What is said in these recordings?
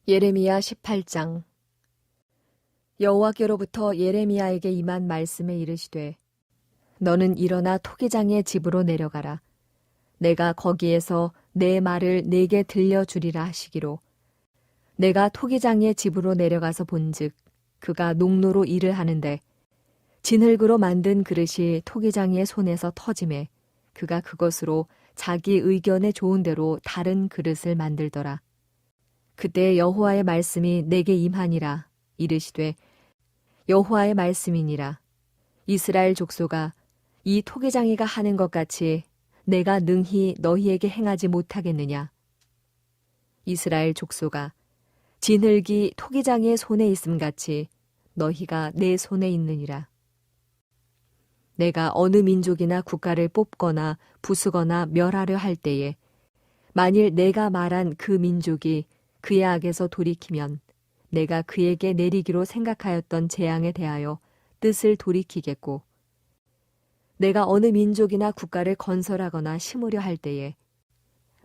예레미야 18장. 여호와께로부터 예레미야에게 임한 말씀에 이르시되 너는 일어나 토기장의 집으로 내려가라. 내가 거기에서 내 말을 네게 들려주리라 하시기로 내가 토기장의 집으로 내려가서 본즉 그가 농로로 일을 하는데 진흙으로 만든 그릇이 토기장의 손에서 터짐에 그가 그것으로 자기 의견에 좋은 대로 다른 그릇을 만들더라. 그때 여호와의 말씀이 내게 임하니라. 이르시되 여호와의 말씀이니라. 이스라엘 족속아, 이 토기장이가 하는 것 같이 내가 능히 너희에게 행하지 못하겠느냐. 이스라엘 족속아, 진흙이 토기장이의 손에 있음같이 너희가 내 손에 있느니라. 내가 어느 민족이나 국가를 뽑거나 부수거나 멸하려 할 때에 만일 내가 말한 그 민족이 그의 악에서 돌이키면 내가 그에게 내리기로 생각하였던 재앙에 대하여 뜻을 돌이키겠고 내가 어느 민족이나 국가를 건설하거나 심으려 할 때에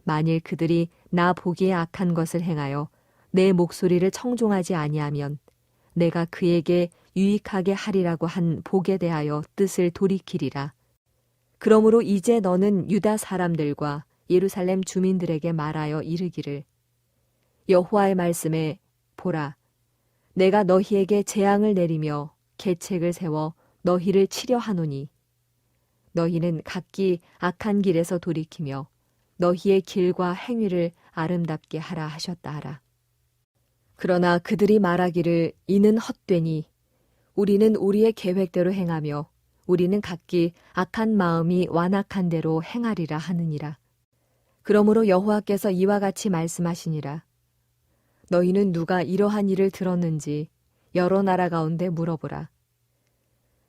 만일 그들이 나 보기에 악한 것을 행하여 내 목소리를 청종하지 아니하면 내가 그에게 유익하게 하리라고 한 복에 대하여 뜻을 돌이키리라. 그러므로 이제 너는 유다 사람들과 예루살렘 주민들에게 말하여 이르기를 여호와의 말씀에 보라, 내가 너희에게 재앙을 내리며 계책을 세워 너희를 치려 하노니 너희는 각기 악한 길에서 돌이키며 너희의 길과 행위를 아름답게 하라 하셨다 하라. 그러나 그들이 말하기를 이는 헛되니 우리는 우리의 계획대로 행하며 우리는 각기 악한 마음이 완악한 대로 행하리라 하느니라. 그러므로 여호와께서 이와 같이 말씀하시니라. 너희는 누가 이러한 일을 들었는지 여러 나라 가운데 물어보라.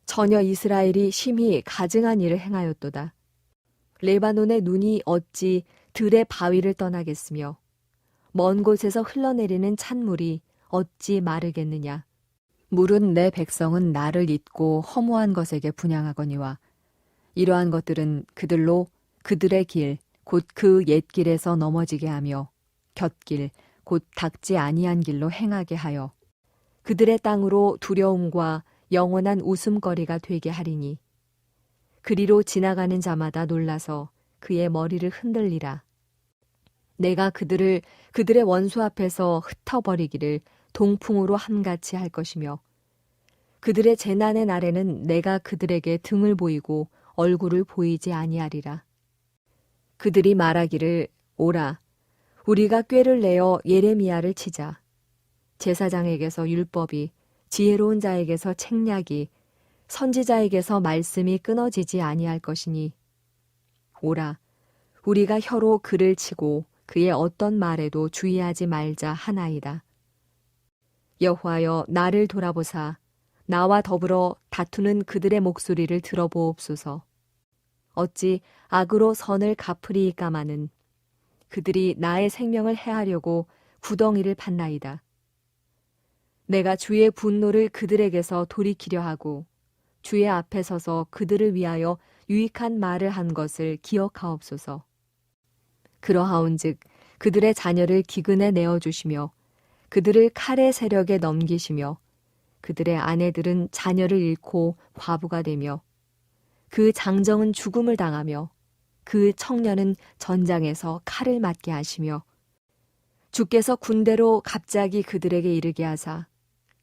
전혀 이스라엘이 심히 가증한 일을 행하였도다. 레바논의 눈이 어찌 들의 바위를 떠나겠으며 먼 곳에서 흘러내리는 찬물이 어찌 마르겠느냐. 물은 내 백성은 나를 잊고 허무한 것에게 분향하거니와 이러한 것들은 그들로 그들의 길 곧 그 옛길에서 넘어지게 하며 곁길 곧 닦지 아니한 길로 행하게 하여 그들의 땅으로 두려움과 영원한 웃음거리가 되게 하리니 그리로 지나가는 자마다 놀라서 그의 머리를 흔들리라. 내가 그들을 그들의 원수 앞에서 흩어버리기를 동풍으로 함같이 할 것이며 그들의 재난의 날에는 내가 그들에게 등을 보이고 얼굴을 보이지 아니하리라. 그들이 말하기를 오라, 우리가 꾀를 내어 예레미야를 치자. 제사장에게서 율법이, 지혜로운 자에게서 책략이, 선지자에게서 말씀이 끊어지지 아니할 것이니 오라, 우리가 혀로 그를 치고 그의 어떤 말에도 주의하지 말자 하나이다. 여호와여, 나를 돌아보사 나와 더불어 다투는 그들의 목소리를 들어보옵소서. 어찌 악으로 선을 갚으리이까마는 그들이 나의 생명을 해하려고 구덩이를 팠나이다. 내가 주의 분노를 그들에게서 돌이키려 하고 주의 앞에 서서 그들을 위하여 유익한 말을 한 것을 기억하옵소서. 그러하온즉 그들의 자녀를 기근에 내어주시며 그들을 칼의 세력에 넘기시며 그들의 아내들은 자녀를 잃고 과부가 되며 그 장정은 죽음을 당하며 그 청년은 전장에서 칼을 맞게 하시며 주께서 군대로 갑자기 그들에게 이르게 하사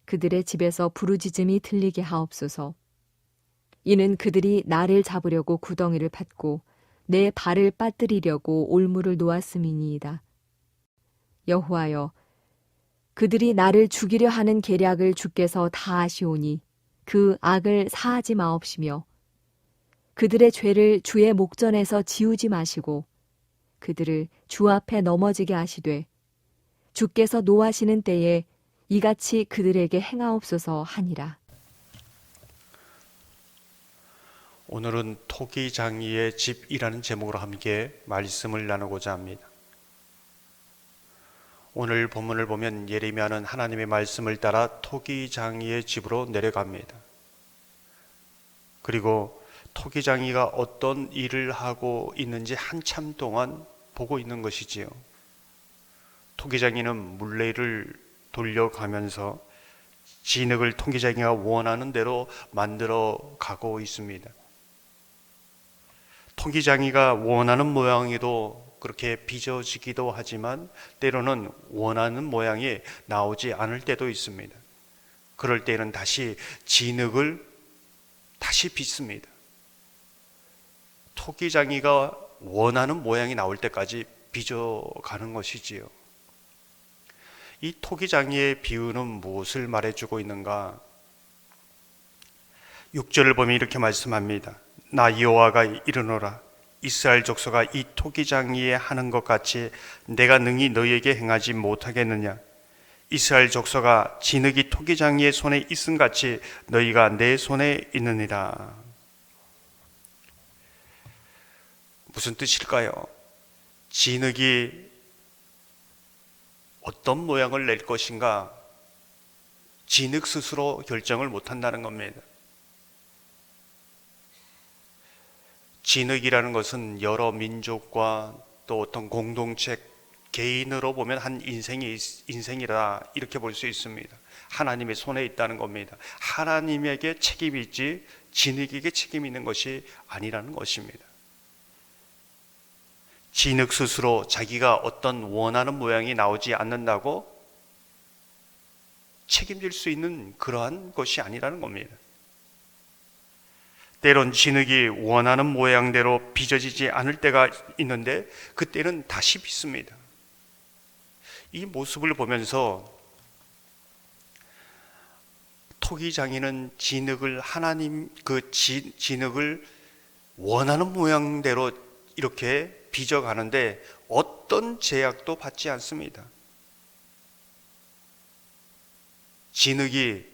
그들의 집에서 부르짖음이 들리게 하옵소서. 이는 그들이 나를 잡으려고 구덩이를 팠고 내 발을 빠뜨리려고 올무를 놓았음이니이다. 여호와여, 그들이 나를 죽이려 하는 계략을 주께서 다 아시오니 그 악을 사하지 마옵시며 그들의 죄를 주의 목전에서 지우지 마시고 그들을 주 앞에 넘어지게 하시되 주께서 노하시는 때에 이같이 그들에게 행하옵소서 하니라. 오늘은 토기장이의 집이라는 제목으로 함께 말씀을 나누고자 합니다. 오늘 본문을 보면 예레미야는 하나님의 말씀을 따라 토기장이의 집으로 내려갑니다. 그리고 토기장이가 어떤 일을 하고 있는지 한참 동안 보고 있는 것이지요. 토기장이는 물레를 돌려가면서 진흙을 토기장이가 원하는 대로 만들어 가고 있습니다. 토기장이가 원하는 모양에도 그렇게 빚어지기도 하지만 때로는 원하는 모양이 나오지 않을 때도 있습니다. 그럴 때는 다시 진흙을 다시 빚습니다. 토기장이가 원하는 모양이 나올 때까지 빚어가는 것이지요. 이 토기장이의 비유는 무엇을 말해주고 있는가? 6절을 보면 이렇게 말씀합니다. 나 여호와가 이르노라. 이스라엘 족속아, 이 토기장이에 하는 것 같이 내가 능히 너희에게 행하지 못하겠느냐? 이스라엘 족속아, 진흙이 토기장이의 손에 있음 같이 너희가 내 손에 있느니라. 무슨 뜻일까요? 진흙이 어떤 모양을 낼 것인가? 진흙 스스로 결정을 못한다는 겁니다. 진흙이라는 것은 여러 민족과 또 어떤 공동체, 개인으로 보면 한 인생이라 이렇게 볼 수 있습니다. 하나님의 손에 있다는 겁니다. 하나님에게 책임이 있지 진흙에게 책임이 있는 것이 아니라는 것입니다. 진흙 스스로 자기가 어떤 원하는 모양이 나오지 않는다고 책임질 수 있는 그러한 것이 아니라는 겁니다. 때론 진흙이 원하는 모양대로 빚어지지 않을 때가 있는데 그때는 다시 빚습니다. 이 모습을 보면서 토기장이는 진흙을 진흙을 원하는 모양대로 이렇게 빚어가는데 어떤 제약도 받지 않습니다. 진흙이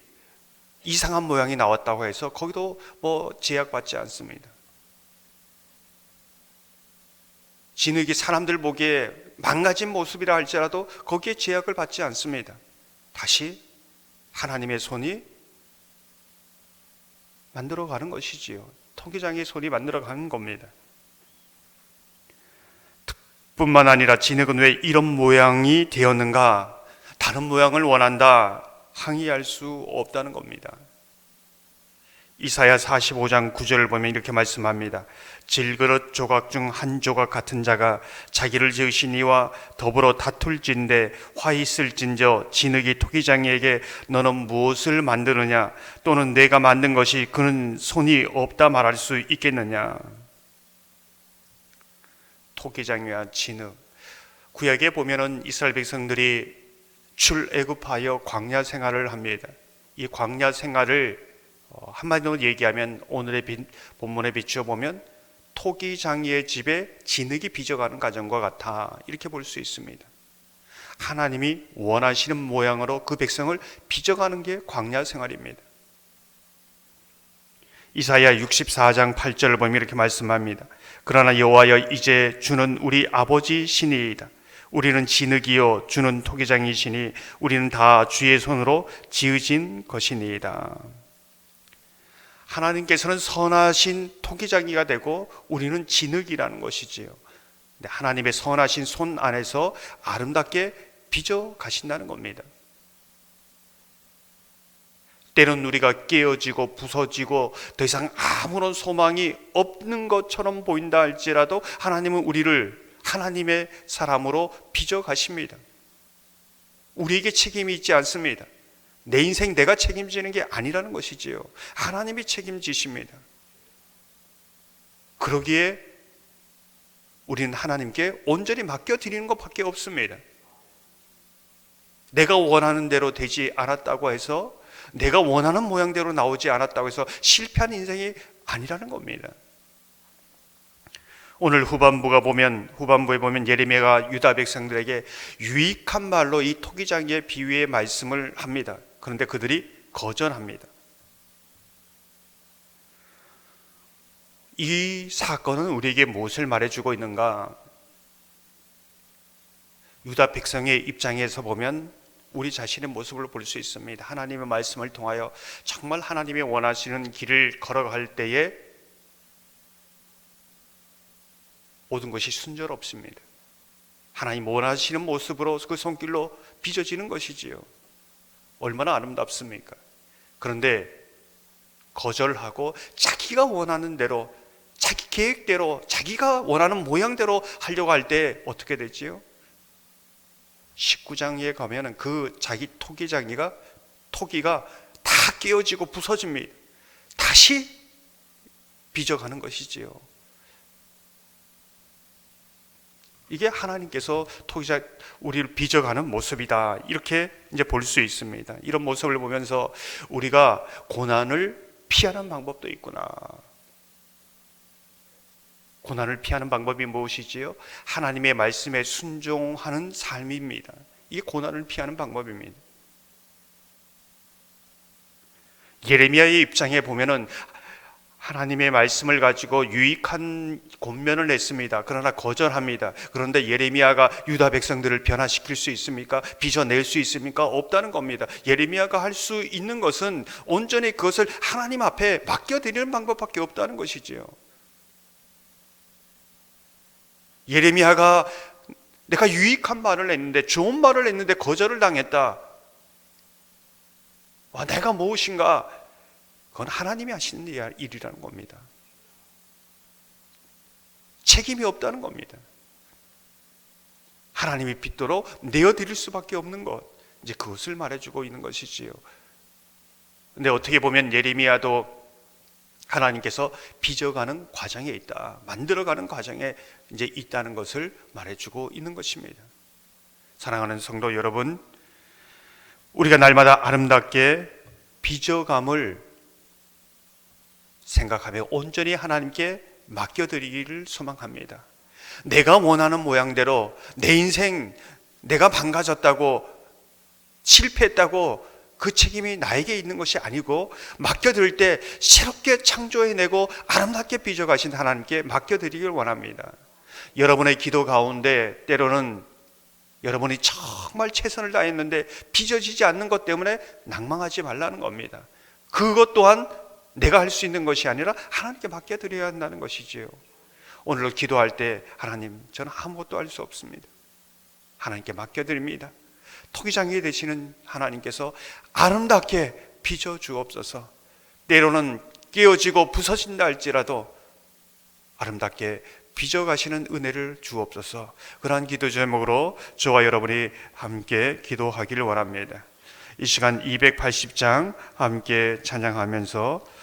이상한 모양이 나왔다고 해서 거기도 제약받지 않습니다. 진흙이 사람들 보기에 망가진 모습이라 할지라도 거기에 제약을 받지 않습니다. 다시 하나님의 손이 만들어가는 것이지요. 토기장의 손이 만들어가는 겁니다. 뿐만 아니라 진흙은 왜 이런 모양이 되었는가? 다른 모양을 원한다. 항의할 수 없다는 겁니다. 이사야 45장 9절을 보면 이렇게 말씀합니다. 질그릇 조각 중 한 조각 같은 자가 자기를 지으신 이와 더불어 다툴진대 화 있을진저 진흙이 토기장이에게 너는 무엇을 만드느냐? 또는 내가 만든 것이 그는 손이 없다 말할 수 있겠느냐? 토기장이와 진흙. 구약에 보면은 이스라엘 백성들이 출애굽하여 광야 생활을 합니다. 이 광야 생활을 한마디로 얘기하면 오늘의 본문에 비추어 보면 토기장이의 집에 진흙이 빚어가는 가정과 같아 이렇게 볼 수 있습니다. 하나님이 원하시는 모양으로 그 백성을 빚어가는 게 광야 생활입니다. 이사야 64장 8절을 보면 이렇게 말씀합니다. 그러나 여호와여 이제 주는 우리 아버지 신이이다. 우리는 진흙이요 주는 토기장이시니 우리는 다 주의 손으로 지으신 것이니이다. 하나님께서는 선하신 토기장이가 되고 우리는 진흙이라는 것이지요. 하나님의 선하신 손 안에서 아름답게 빚어 가신다는 겁니다. 때론 우리가 깨어지고 부서지고 더 이상 아무런 소망이 없는 것처럼 보인다 할지라도 하나님은 우리를 하나님의 사람으로 빚어 가십니다. 우리에게 책임이 있지 않습니다. 내 인생 내가 책임지는 게 아니라는 것이지요. 하나님이 책임지십니다. 그러기에 우리는 하나님께 온전히 맡겨드리는 것밖에 없습니다. 내가 원하는 대로 되지 않았다고 해서 내가 원하는 모양대로 나오지 않았다고 해서 실패한 인생이 아니라는 겁니다. 오늘 후반부에 보면 예레미야가 유다 백성들에게 유익한 말로 이 토기장이의 비유의 말씀을 합니다. 그런데 그들이 거절합니다. 이 사건은 우리에게 무엇을 말해주고 있는가? 유다 백성의 입장에서 보면 우리 자신의 모습을 볼 수 있습니다. 하나님의 말씀을 통하여 정말 하나님이 원하시는 길을 걸어갈 때에 모든 것이 순조롭습니다. 하나님 원하시는 모습으로 그 손길로 빚어지는 것이지요. 얼마나 아름답습니까? 그런데 거절하고 자기가 원하는 대로, 자기 계획대로, 자기가 원하는 모양대로 하려고 할 때 어떻게 되지요? 19장에 가면은 그 자기 토기가 다 깨어지고 부서집니다. 다시 빚어가는 것이지요. 이게 하나님께서 우리를 빚어가는 모습이다. 이렇게 이제 볼 수 있습니다. 이런 모습을 보면서 우리가 고난을 피하는 방법도 있구나. 고난을 피하는 방법이 무엇이지요? 하나님의 말씀에 순종하는 삶입니다. 이게 고난을 피하는 방법입니다. 예레미야의 입장에 보면은 하나님의 말씀을 가지고 유익한 권면을 냈습니다. 그러나 거절합니다. 그런데 예레미야가 유다 백성들을 변화시킬 수 있습니까? 빚어낼 수 있습니까? 없다는 겁니다. 예레미야가 할 수 있는 것은 온전히 그것을 하나님 앞에 맡겨드리는 방법밖에 없다는 것이지요. 예레미야가 내가 유익한 말을 했는데, 좋은 말을 했는데 거절을 당했다. 와, 내가 무엇인가? 그건 하나님이 하시는 일이라는 겁니다. 책임이 없다는 겁니다. 하나님이 빚도록 내어드릴 수밖에 없는 것, 이제 그것을 말해주고 있는 것이지요. 근데 어떻게 보면 예레미야도 하나님께서 빚어가는 과정에 있다, 만들어가는 과정에 이제 있다는 것을 말해주고 있는 것입니다. 사랑하는 성도 여러분, 우리가 날마다 아름답게 빚어감을 생각하며 온전히 하나님께 맡겨드리기를 소망합니다. 내가 원하는 모양대로 내 인생, 내가 망가졌다고, 실패했다고 그 책임이 나에게 있는 것이 아니고, 맡겨드릴 때 새롭게 창조해내고 아름답게 빚어가신 하나님께 맡겨드리길 원합니다. 여러분의 기도 가운데 때로는 여러분이 정말 최선을 다했는데 빚어지지 않는 것 때문에 낭망하지 말라는 겁니다. 그것 또한 내가 할 수 있는 것이 아니라 하나님께 맡겨드려야 한다는 것이지요. 오늘도 기도할 때 하나님, 저는 아무것도 할 수 없습니다. 하나님께 맡겨드립니다. 토기장이 되시는 하나님께서 아름답게 빚어 주옵소서. 때로는 깨어지고 부서진다 할지라도 아름답게 빚어가시는 은혜를 주옵소서. 그러한 기도 제목으로 저와 여러분이 함께 기도하기를 원합니다. 이 시간 280장 함께 찬양하면서